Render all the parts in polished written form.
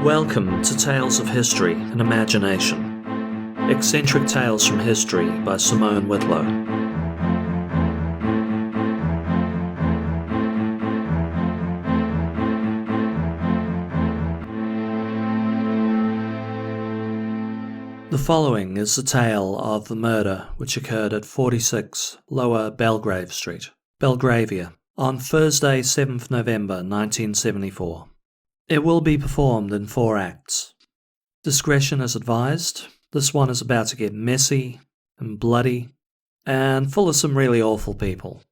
Welcome to Tales of History and Imagination. Eccentric Tales from History by Simone Whitlow. The following is the tale of the murder which occurred at 46 Lower Belgrave Street, Belgravia, on Thursday, 7th November 1974. It will be performed in 4 acts. Discretion is advised. This one is about to get messy and bloody and full of some really awful people.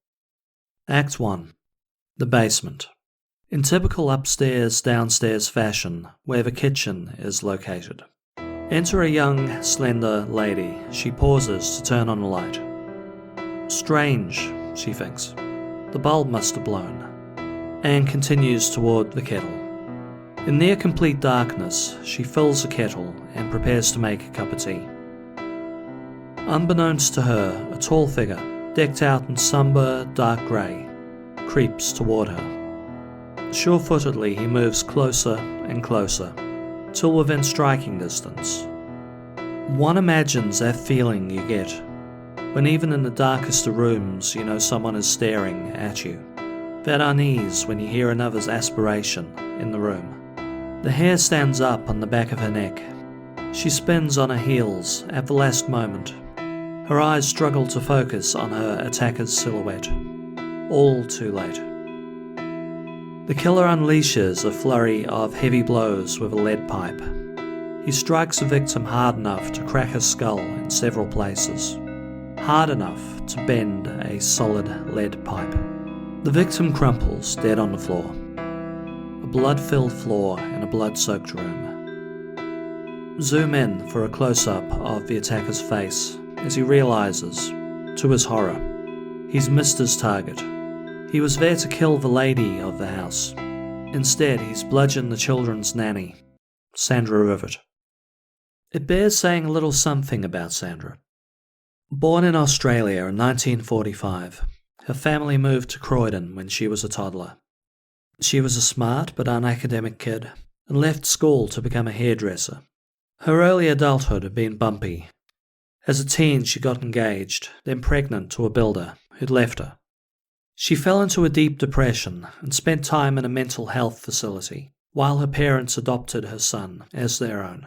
Act 1. The basement. In typical upstairs-downstairs fashion, where the kitchen is located. Enter a young, slender lady. She pauses to turn on a light. Strange, she thinks. The bulb must have blown, and continues toward the kettle. In near complete darkness, she fills the kettle and prepares to make a cup of tea. Unbeknownst to her, a tall figure, decked out in somber, dark grey, creeps toward her. Sure-footedly, he moves closer and closer, till within striking distance. One imagines that feeling you get when even in the darkest of rooms you know someone is staring at you. That unease when you hear another's aspiration in the room. The hair stands up on the back of her neck. She spins on her heels at the last moment. Her eyes struggle to focus on her attacker's silhouette. All too late. The killer unleashes a flurry of heavy blows with a lead pipe. He strikes the victim hard enough to crack her skull in several places. Hard enough to bend a solid lead pipe. The victim crumples dead on the floor. A blood-filled floor in a blood-soaked room. Zoom in for a close-up of the attacker's face as he realizes, to his horror, he's missed his target. He was there to kill the lady of the house. Instead, he's bludgeoned the children's nanny, Sandra Rivet. It bears saying a little something about Sandra. Born in Australia in 1945, her family moved to Croydon when she was a toddler. She was a smart but unacademic kid, and left school to become a hairdresser. Her early adulthood had been bumpy. As a teen, she got engaged, then pregnant to a builder who'd left her. She fell into a deep depression and spent time in a mental health facility, while her parents adopted her son as their own.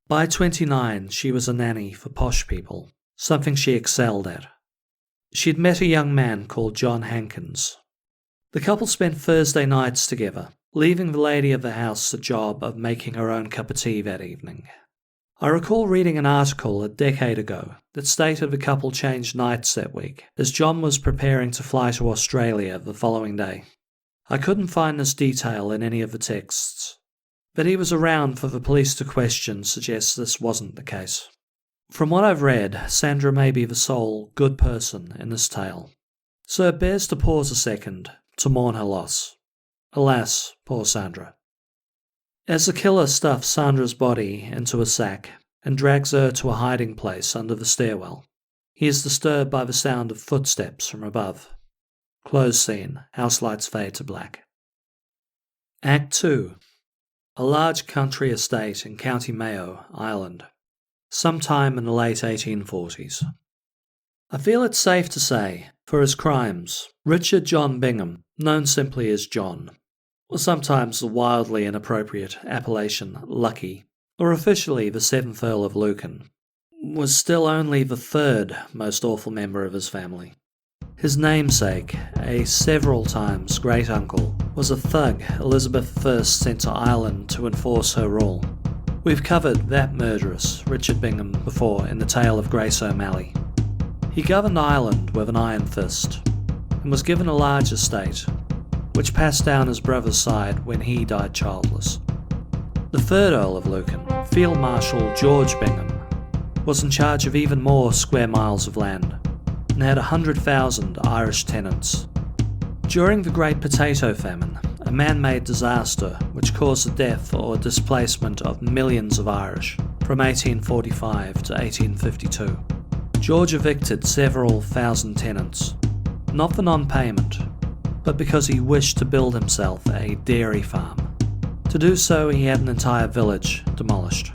By 29, she was a nanny for posh people, something she excelled at. She'd met a young man called John Hankins. The couple spent Thursday nights together, leaving the lady of the house the job of making her own cup of tea that evening. I recall reading an article a decade ago that stated the couple changed nights that week, as John was preparing to fly to Australia the following day. I couldn't find this detail in any of the texts. That he was around for the police to question suggests this wasn't the case. From what I've read, Sandra may be the sole good person in this tale, so it bears to pause a second to mourn her loss. Alas, poor Sandra. As the killer stuffs Sandra's body into a sack and drags her to a hiding place under the stairwell, he is disturbed by the sound of footsteps from above. Close scene, house lights fade to black. Act 2. A large country estate in County Mayo, Ireland, sometime in the late 1840s. I feel it's safe to say, for his crimes, Richard John Bingham, known simply as John, or sometimes the wildly inappropriate appellation Lucky, or officially the 7th Earl of Lucan, was still only the 3rd most awful member of his family. His namesake, a several times great-uncle, was a thug Elizabeth I sent to Ireland to enforce her rule. We've covered that murderess, Richard Bingham, before in the tale of Grace O'Malley. He governed Ireland with an iron fist, and was given a large estate, which passed down his brother's side when he died childless. The 3rd Earl of Lucan, Field Marshal George Bingham, was in charge of even more square miles of land, and had 100,000 Irish tenants. During the Great Potato Famine, a man-made disaster which caused the death or displacement of millions of Irish from 1845 to 1852, George evicted several thousand tenants, not for non-payment, but because he wished to build himself a dairy farm To do so, he had an entire village demolished.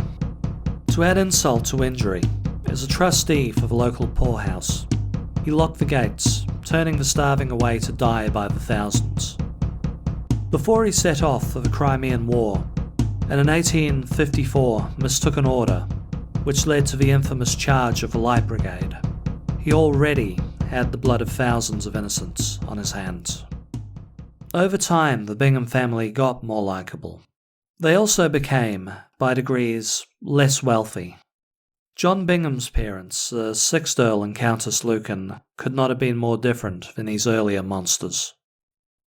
To add insult to injury, as a trustee for the local poorhouse, he locked the gates, turning the starving away to die by the thousands. Before he set off for the Crimean War, and in 1854 mistook an order, which led to the infamous charge of the Light Brigade, he already had the blood of thousands of innocents on his hands. Over time, the Bingham family got more likeable. They also became, by degrees, less wealthy. John Bingham's parents, the 6th Earl and Countess Lucan, could not have been more different than these earlier monsters.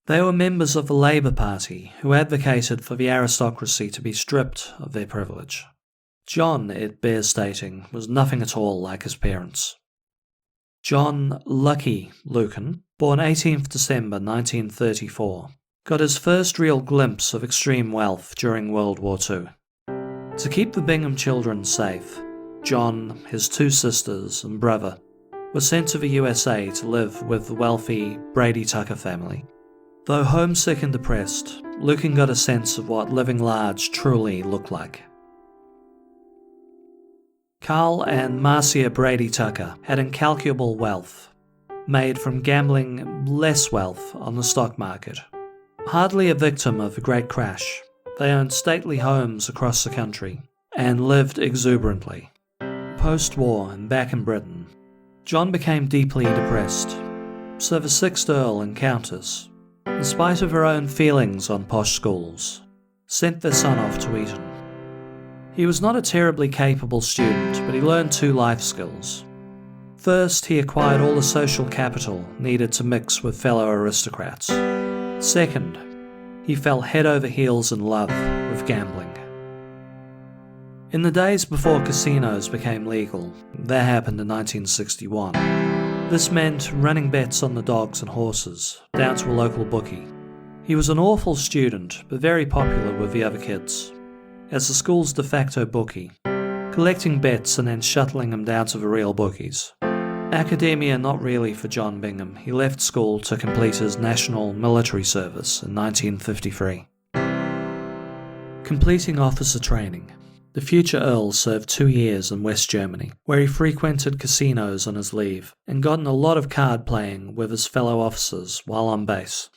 They were members of the Labour Party who advocated for the aristocracy to be stripped of their privilege. John, it bears stating, was nothing at all like his parents. John Lucky Lucan, born 18th December 1934, got his first real glimpse of extreme wealth during World War II. To keep the Bingham children safe, John, his 2 sisters, and brother were sent to the USA to live with the wealthy Brady Tucker family. Though homesick and depressed, Lucan got a sense of what living large truly looked like. Carl and Marcia Brady Tucker had incalculable wealth, made from gambling less wealth on the stock market. Hardly a victim of the Great Crash, they owned stately homes across the country and lived exuberantly. Post-war and back in Britain, John became deeply depressed, so the 6th Earl and Countess, in spite of her own feelings on posh schools, sent their son off to Eton. He was not a terribly capable student, but he learned 2 life skills. First, he acquired all the social capital needed to mix with fellow aristocrats. Second, he fell head over heels in love with gambling. In the days before casinos became legal, that happened in 1961, this meant running bets on the dogs and horses, down to a local bookie. He was an awful student, but very popular with the other kids, as the school's de facto bookie, collecting bets and then shuttling them down to the real bookies. Academia not really for John Bingham. He left school to complete his national military service in 1953. Completing officer training, the future Earl served 2 years in West Germany, where he frequented casinos on his leave and got in a lot of card playing with his fellow officers while on base.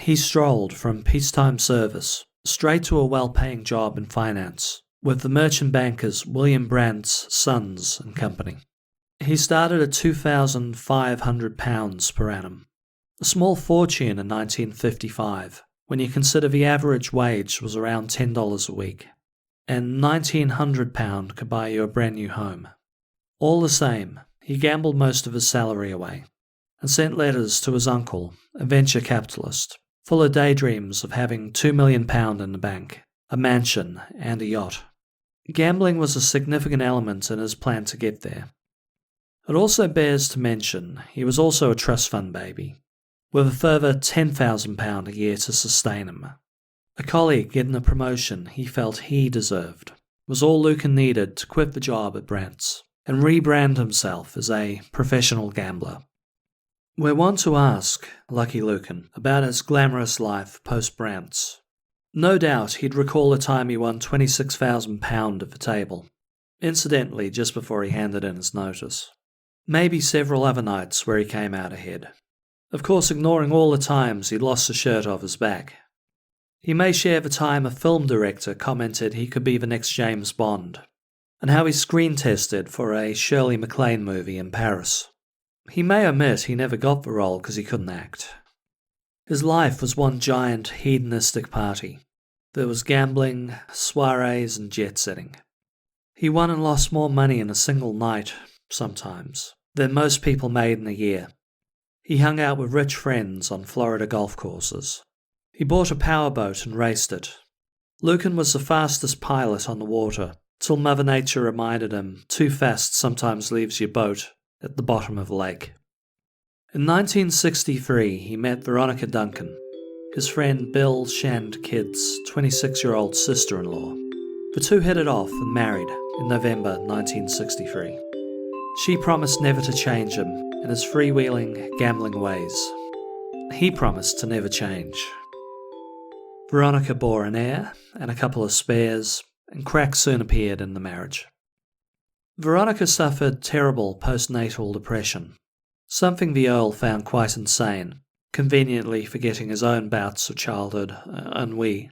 He strolled from peacetime service straight to a well-paying job in finance with the merchant bankers William Brandt's Sons and Company. He started at £2,500 per annum, a small fortune in 1955 when you consider the average wage was around $10 a week, and £1,900 could buy you a brand new home. All the same, he gambled most of his salary away and sent letters to his uncle, a venture capitalist, full of daydreams of having £2 million in the bank, a mansion and a yacht. Gambling was a significant element in his plan to get there. It also bears to mention he was also a trust fund baby, with a further £10,000 a year to sustain him. A colleague getting a promotion he felt he deserved was all Lucan needed to quit the job at Brandt's and rebrand himself as a professional gambler. We're one to ask Lucky Lucan about his glamorous life post-Brandt's. No doubt he'd recall the time he won £26,000 at the table, incidentally just before he handed in his notice. Maybe several other nights where he came out ahead. Of course, ignoring all the times he'd lost the shirt off his back. He may share the time a film director commented he could be the next James Bond, and how he screen tested for a Shirley MacLaine movie in Paris. He may omit he never got the role because he couldn't act. His life was one giant hedonistic party. There was gambling, soirees, and jet-setting. He won and lost more money in a single night, sometimes, than most people made in a year. He hung out with rich friends on Florida golf courses. He bought a powerboat and raced it. Lucan was the fastest pilot on the water, till Mother Nature reminded him too fast sometimes leaves your boat at the bottom of the lake. In 1963, he met Veronica Duncan, his friend Bill Shand Kidd's 26-year-old sister-in-law. The two hit it off and married in November 1963. She promised never to change him in his freewheeling, gambling ways. He promised to never change. Veronica bore an heir and a couple of spares, and cracks soon appeared in the marriage. Veronica suffered terrible postnatal depression, something the Earl found quite insane, conveniently forgetting his own bouts of childhood ennui.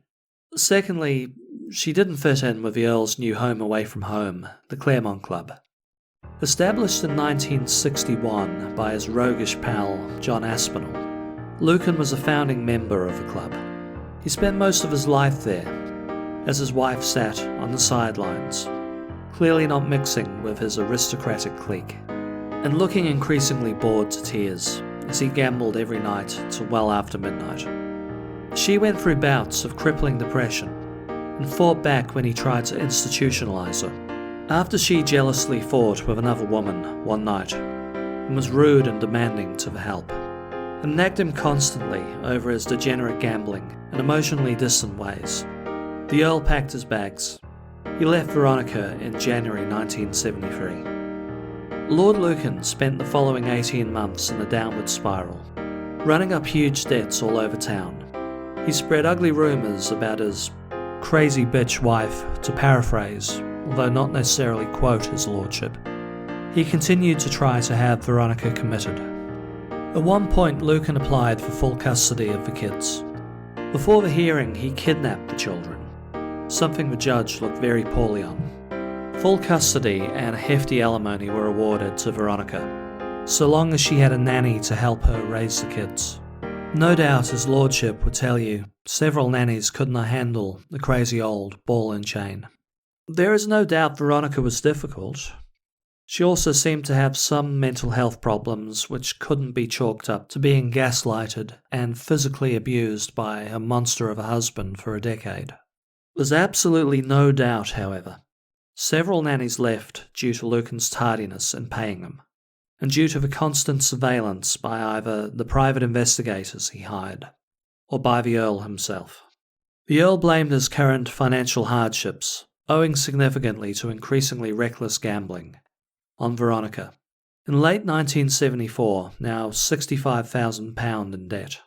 Secondly, she didn't fit in with the Earl's new home away from home, the Claremont Club. Established in 1961 by his roguish pal John Aspinall, Lucan was a founding member of the club. He spent most of his life there, as his wife sat on the sidelines, clearly not mixing with his aristocratic clique, and looking increasingly bored to tears as he gambled every night till well after midnight. She went through bouts of crippling depression and fought back when he tried to institutionalize her. After she jealously fought with another woman one night and was rude and demanding to the help, and nagged him constantly over his degenerate gambling and emotionally distant ways, the Earl packed his bags. He left Veronica in January 1973. Lord Lucan spent the following 18 months in a downward spiral, running up huge debts all over town. He spread ugly rumours about his crazy bitch wife, to paraphrase, although not necessarily quote his lordship. He continued to try to have Veronica committed. At one point, Lucan applied for full custody of the kids. Before the hearing, he kidnapped the children, something the judge looked very poorly on. Full custody and a hefty alimony were awarded to Veronica, so long as she had a nanny to help her raise the kids. No doubt his lordship would tell you several nannies couldn't handle the crazy old ball and chain. There is no doubt Veronica was difficult. She also seemed to have some mental health problems which couldn't be chalked up to being gaslighted and physically abused by a monster of a husband for a decade. There's absolutely no doubt, however, several nannies left due to Lucan's tardiness in paying them, and due to the constant surveillance by either the private investigators he hired or by the Earl himself. The Earl blamed his current financial hardships, owing significantly to increasingly reckless gambling, on Veronica. In late 1974, now £65,000 in debt,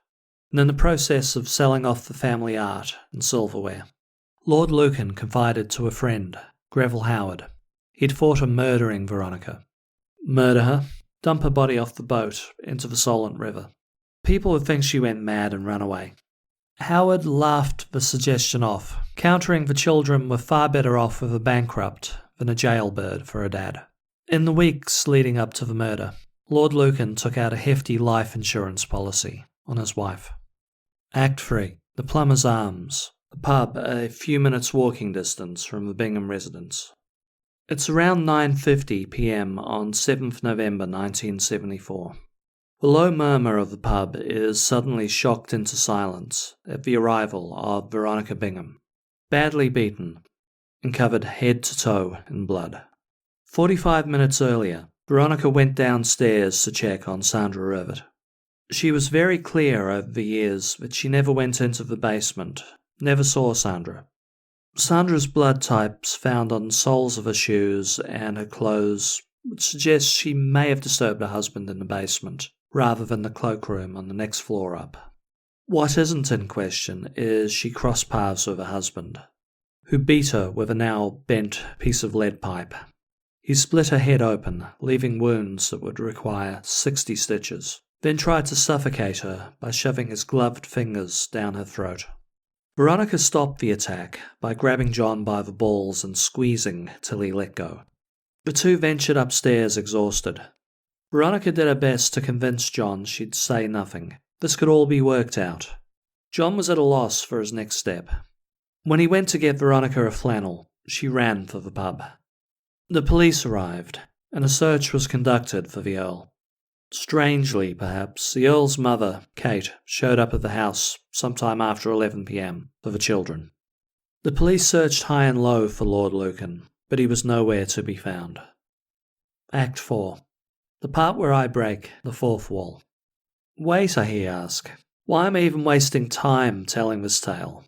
and in the process of selling off the family art and silverware, Lord Lucan confided to a friend, Greville Howard, he'd thought of murdering Veronica. Murder her, dump her body off the boat into the Solent River. People would think she went mad and ran away. Howard laughed the suggestion off, countering the children were far better off with a bankrupt than a jailbird for a dad. In the weeks leading up to the murder, Lord Lucan took out a hefty life insurance policy on his wife. Act 3. The Plumber's Arms, a pub a few minutes walking distance from the Bingham residence. It's around 9:50 p.m. on 7th November 1974. The low murmur of the pub is suddenly shocked into silence at the arrival of Veronica Bingham, badly beaten and covered head to toe in blood. 45 minutes earlier, Veronica went downstairs to check on Sandra Rivet. She was very clear over the years that she never went into the basement, never saw Sandra. Sandra's blood types found on the soles of her shoes and her clothes would suggest she may have disturbed her husband in the basement, rather than the cloakroom on the next floor up. What isn't in question is she crossed paths with her husband, who beat her with a now bent piece of lead pipe. He split her head open, leaving wounds that would require 60 stitches, then tried to suffocate her by shoving his gloved fingers down her throat. Veronica stopped the attack by grabbing John by the balls and squeezing till he let go. The two ventured upstairs exhausted. Veronica did her best to convince John she'd say nothing. This could all be worked out. John was at a loss for his next step. When he went to get Veronica a flannel, she ran for the pub. The police arrived, and a search was conducted for the Earl. Strangely, perhaps, the Earl's mother, Kate, showed up at the house sometime after 11 p.m. for the children. The police searched high and low for Lord Lucan, but he was nowhere to be found. Act 4. The part where I break the fourth wall. Wait, I hear you ask. Why am I even wasting time telling this tale?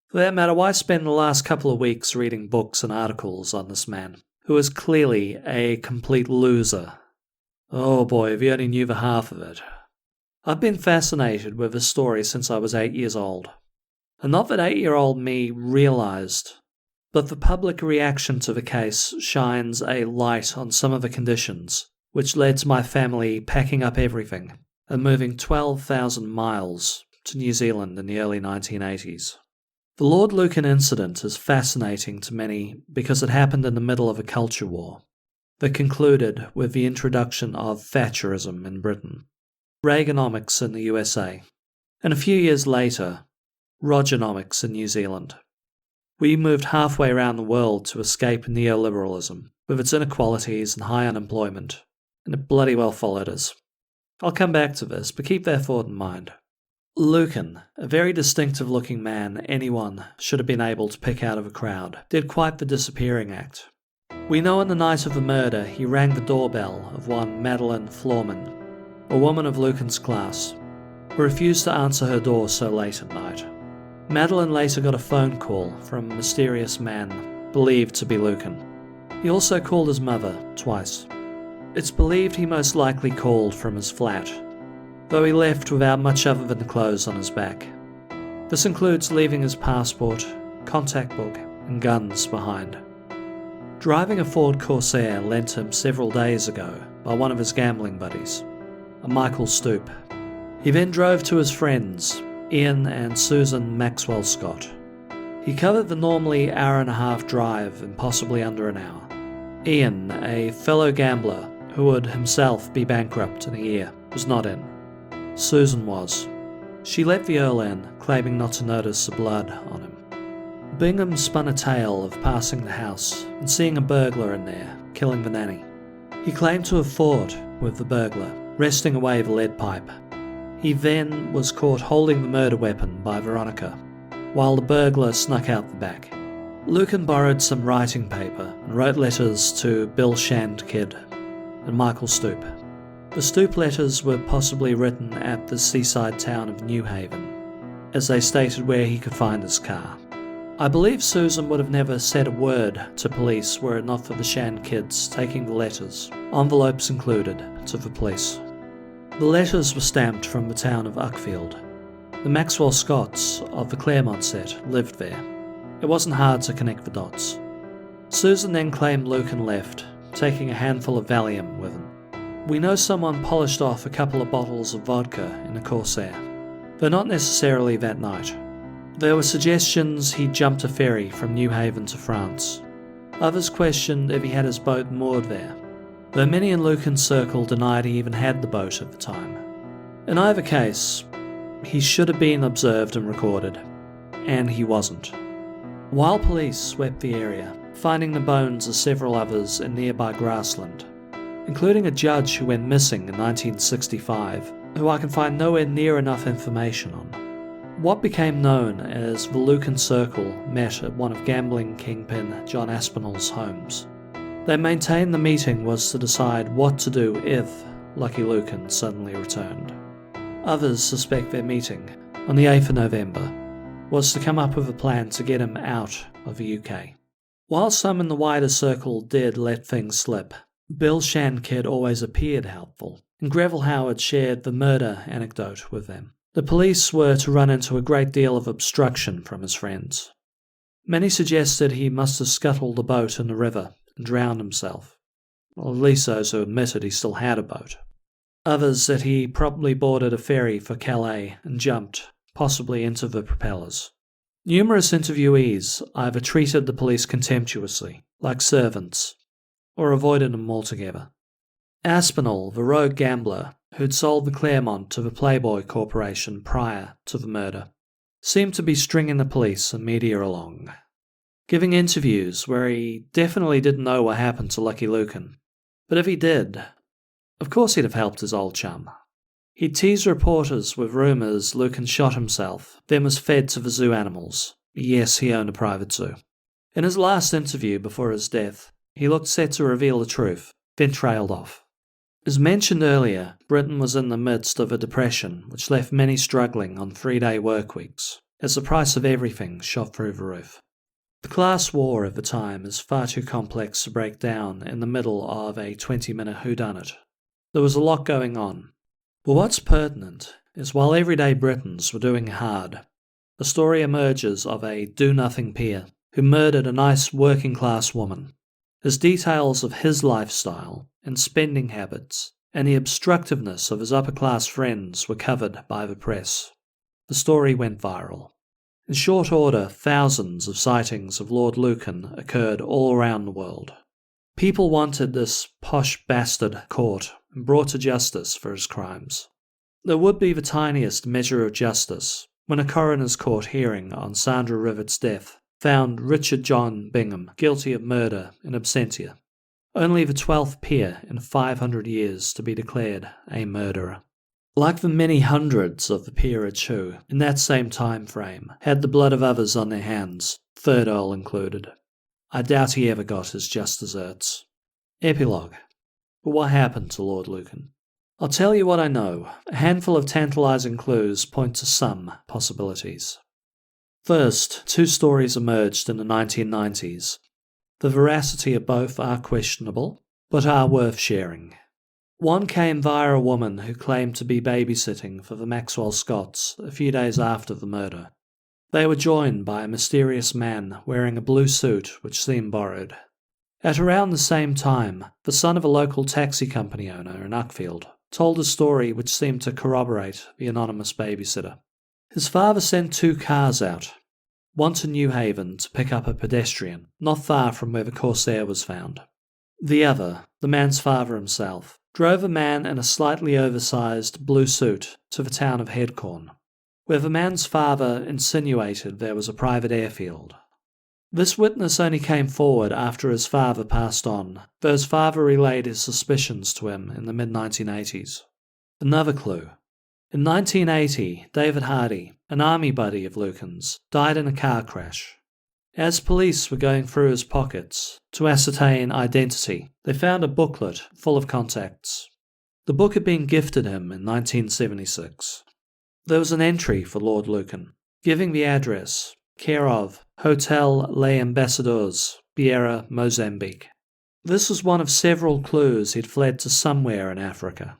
For that matter, why spend the last couple of weeks reading books and articles on this man, who is clearly a complete loser? Oh boy, if you only knew the half of it. I've been fascinated with this story since I was 8 years old. And not that 8-year-old me realised, but the public reaction to the case shines a light on some of the conditions, which led to my family packing up everything and moving 12,000 miles to New Zealand in the early 1980s. The Lord Lucan incident is fascinating to many because it happened in the middle of a culture war that concluded with the introduction of Thatcherism in Britain, Reaganomics in the USA, and a few years later, Rogernomics in New Zealand. We moved halfway around the world to escape neoliberalism, with its inequalities and high unemployment, and it bloody well followed us. I'll come back to this, but keep that thought in mind. Lucan, a very distinctive-looking man anyone should have been able to pick out of a crowd, did quite the disappearing act. We know on the night of the murder he rang the doorbell of one Madeline Florman, a woman of Lucan's class, who refused to answer her door so late at night. Madeline later got a phone call from a mysterious man believed to be Lucan. He also called his mother twice. It's believed he most likely called from his flat, though he left without much other than the clothes on his back. This includes leaving his passport, contact book, and guns behind. Driving a Ford Corsair lent him several days ago by one of his gambling buddies, a Michael Stoop. He then drove to his friends, Ian and Susan Maxwell Scott. He covered the normally hour-and-a-half drive in possibly under an hour. Ian, a fellow gambler who would himself be bankrupt in a year, was not in. Susan was. She let the Earl in, claiming not to notice the blood on him. Bingham spun a tale of passing the house and seeing a burglar in there, killing the nanny. He claimed to have fought with the burglar, wresting away the lead pipe. He then was caught holding the murder weapon by Veronica, while the burglar snuck out the back. Lucan borrowed some writing paper and wrote letters to Bill Shandkid and Michael Stoop. The Stoop letters were possibly written at the seaside town of New Haven, as they stated where he could find his car. I believe Susan would have never said a word to police were it not for the Shandkids taking the letters, envelopes included, to the police. The letters were stamped from the town of Uckfield. The Maxwell Scotts of the Claremont set lived there. It wasn't hard to connect the dots. Susan then claimed Lucan left, taking a handful of Valium with him. We know someone polished off a couple of bottles of vodka in a Corsair, though not necessarily that night. There were suggestions he jumped a ferry from New Haven to France. Others questioned if he had his boat moored there, though many in Lucan's circle denied he even had the boat at the time. In either case, he should have been observed and recorded, and he wasn't. While police swept the area, finding the bones of several others in nearby grassland, including a judge who went missing in 1965, who I can find nowhere near enough information on. What became known as the Lucan Circle met at one of gambling kingpin John Aspinall's homes. They maintained the meeting was to decide what to do if Lucky Lucan suddenly returned. Others suspect their meeting, on the 8th of November, was to come up with a plan to get him out of the UK. While some in the wider circle did let things slip, Bill Shandkid always appeared helpful, and Greville Howard shared the murder anecdote with them. The police were to run into a great deal of obstruction from his friends. Many suggested he must have scuttled the boat in the river and drowned himself, or at least those who admitted he still had a boat. Others that he probably boarded a ferry for Calais and jumped, possibly into the propellers. Numerous interviewees either treated the police contemptuously, like servants, or avoided them altogether. Aspinall, the rogue gambler who'd sold the Claremont to the Playboy Corporation prior to the murder, seemed to be stringing the police and media along, giving interviews where he definitely didn't know what happened to Lucky Lucan. But if he did, of course he'd have helped his old chum. He'd teased reporters with rumours Lucan shot himself, then was fed to the zoo animals. Yes, he owned a private zoo. In his last interview before his death, he looked set to reveal the truth, then trailed off. As mentioned earlier, Britain was in the midst of a depression which left many struggling on 3-day work weeks, as the price of everything shot through the roof. The class war of the time is far too complex to break down in the middle of a 20-minute whodunit. There was a lot going on. But what's pertinent is while everyday Britons were doing hard, a story emerges of a do-nothing peer who murdered a nice working-class woman. As details of his lifestyle and spending habits and the obstructiveness of his upper-class friends were covered by the press. The story went viral. In short order, thousands of sightings of Lord Lucan occurred all around the world. People wanted this posh bastard caught and brought to justice for his crimes. There would be the tiniest measure of justice when a coroner's court hearing on Sandra Rivett's death found Richard John Bingham guilty of murder in absentia, only the 12th peer in 500 years to be declared a murderer. Like the many hundreds of the peerage who, in that same time frame, had the blood of others on their hands, 3rd Earl included, I doubt he ever got his just deserts. Epilogue. But what happened to Lord Lucan? I'll tell you what I know. A handful of tantalizing clues point to some possibilities. First, 2 stories emerged in the 1990s. The veracity of both are questionable, but are worth sharing. One came via a woman who claimed to be babysitting for the Maxwell Scotts a few days after the murder. They were joined by a mysterious man wearing a blue suit which seemed borrowed. At around the same time, the son of a local taxi company owner in Uckfield told a story which seemed to corroborate the anonymous babysitter. His father sent 2 cars out, one to New Haven to pick up a pedestrian, not far from where the Corsair was found. The other, the man's father himself, drove a man in a slightly oversized blue suit to the town of Headcorn, where the man's father insinuated there was a private airfield. This witness only came forward after his father passed on, though his father relayed his suspicions to him in the mid-1980s. Another clue. In 1980, David Hardy, an army buddy of Lucan's, died in a car crash. As police were going through his pockets to ascertain identity, they found a booklet full of contacts. The book had been gifted him in 1976. There was an entry for Lord Lucan, giving the address, care of Hotel Les Ambassadeurs, Beira, Mozambique. This was one of several clues he'd fled to somewhere in Africa.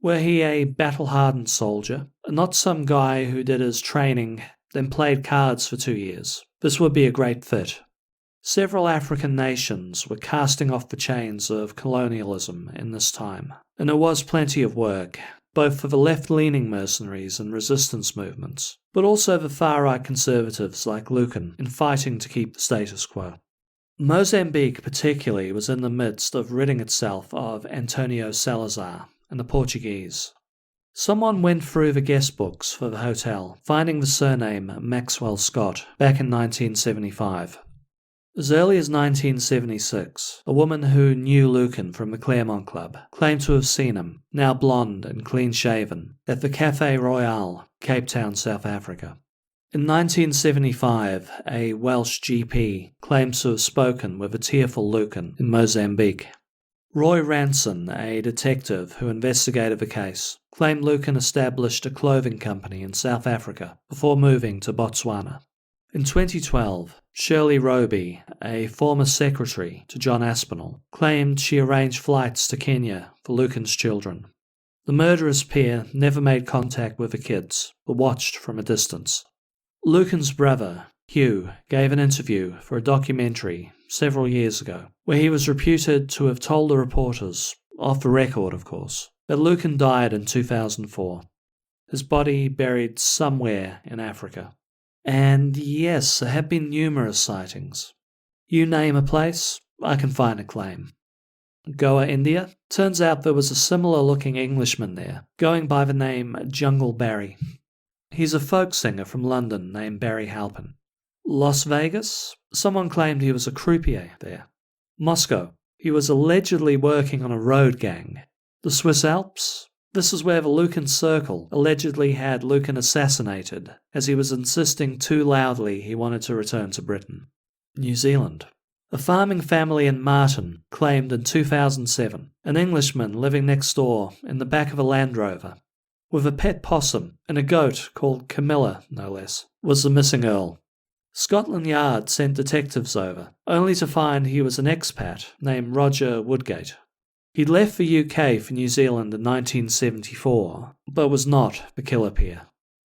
Were he a battle-hardened soldier, not some guy who did his training, then played cards for 2 years? This would be a great fit. Several African nations were casting off the chains of colonialism in this time, and there was plenty of work, both for the left-leaning mercenaries and resistance movements, but also the far-right conservatives like Lucan in fighting to keep the status quo. Mozambique particularly was in the midst of ridding itself of Antonio Salazar and the Portuguese. Someone went through the guest books for the hotel, finding the surname Maxwell Scott back in 1975. As early as 1976, a woman who knew Lucan from the Claremont Club claimed to have seen him, now blonde and clean-shaven, at the Café Royal, Cape Town, South Africa. In 1975, a Welsh GP claims to have spoken with a tearful Lucan in Mozambique. Roy Ranson, a detective who investigated the case, claimed Lucan established a clothing company in South Africa before moving to Botswana. In 2012, Shirley Roby, a former secretary to John Aspinall, claimed she arranged flights to Kenya for Lucan's children. The murderous pair never made contact with the kids, but watched from a distance. Lucan's brother, Hugh, gave an interview for a documentary several years ago, where he was reputed to have told the reporters, off the record of course, that Lucan died in 2004. His body buried somewhere in Africa. And yes, there have been numerous sightings. You name a place, I can find a claim. Goa, India? Turns out there was a similar-looking Englishman there, going by the name Jungle Barry. He's a folk singer from London named Barry Halpin. Las Vegas? Someone claimed he was a croupier there. Moscow? He was allegedly working on a road gang. The Swiss Alps? This is where the Lucan Circle allegedly had Lucan assassinated, as he was insisting too loudly he wanted to return to Britain. New Zealand. A farming family in Martin claimed in 2007 an Englishman living next door in the back of a Land Rover, with a pet possum and a goat called Camilla, no less, was the missing Earl. Scotland Yard sent detectives over, only to find he was an expat named Roger Woodgate. He'd left the UK for New Zealand in 1974, but was not the killer pair.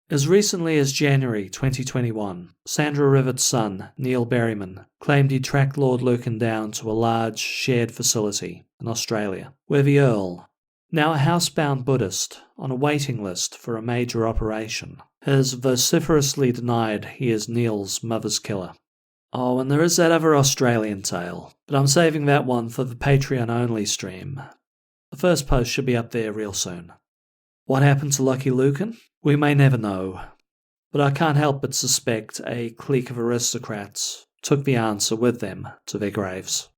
As recently as January 2021, Sandra Rivett's son, Neil Berryman, claimed he'd tracked Lord Lucan down to a large, shared facility in Australia, where the Earl, now a housebound Buddhist on a waiting list for a major operation, has vociferously denied he is Neil's mother's killer. Oh, and there is that other Australian tale, but I'm saving that one for the Patreon-only stream. The first post should be up there real soon. What happened to Lucky Lucan? We may never know, but I can't help but suspect a clique of aristocrats took the answer with them to their graves.